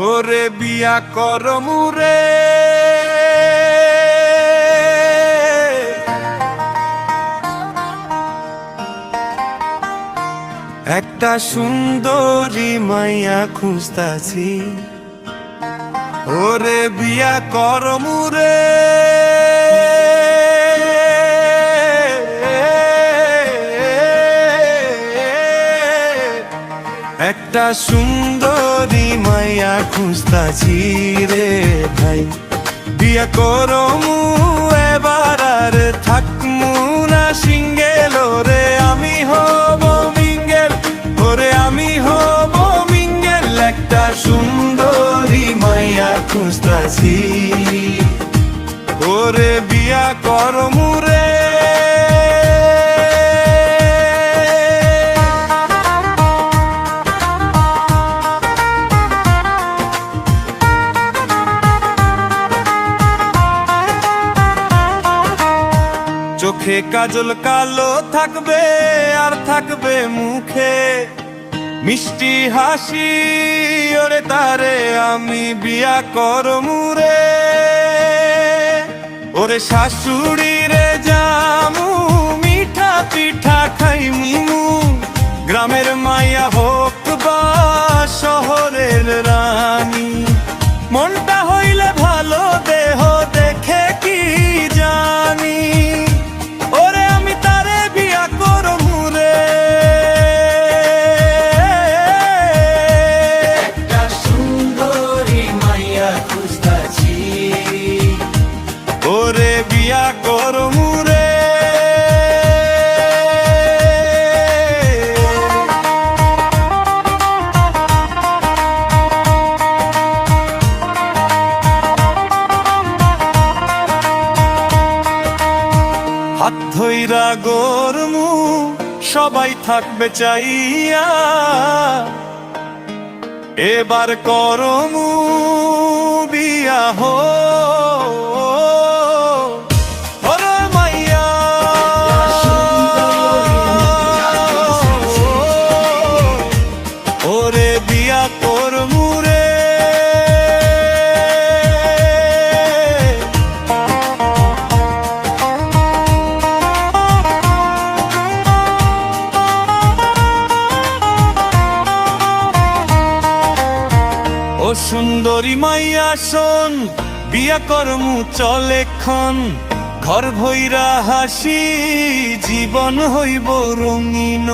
ওরে বিয়া করমু রে একটা সুন্দরী মাইয়া খুঁজতাছি ওরে বিয়া করমু রে একটা সুন্দরী মাইয়া খুঁজতাছি রে ভাই বিয়া করমু এবার আর থাকমু না সিঙ্গেল রে আমি হব মিঙ্গেল ওরে আমি হব মিঙ্গেল একটা সুন্দরী মাইয়া খুঁজতাছি ওরে বিয়া করমু রে চোখে কাজল কালো থাকবে আর থাকবে মুখে মিষ্টি হাসি ওরে তারে আমি বিয়া করমু রে ওরে শাশুড়ি রে জামু মিঠা পিঠা খাইমু গ্রামের মাইয়া হোক বা শহরের রানী মনটা হইলে ভালো দেহ দেখে কি জানি ওরে বিয়া করমু রে হাত ধইরা গরমু সবাই থাকবে চাইয়া এবার করমু বিয়া হো ওরে বিয়া করমু রে ও সুন্দরী মাইয়া শোন বিয়া করমু চলে ক্ষণ ঘর ভৈরা হাসি জীবন হইব রঙিন।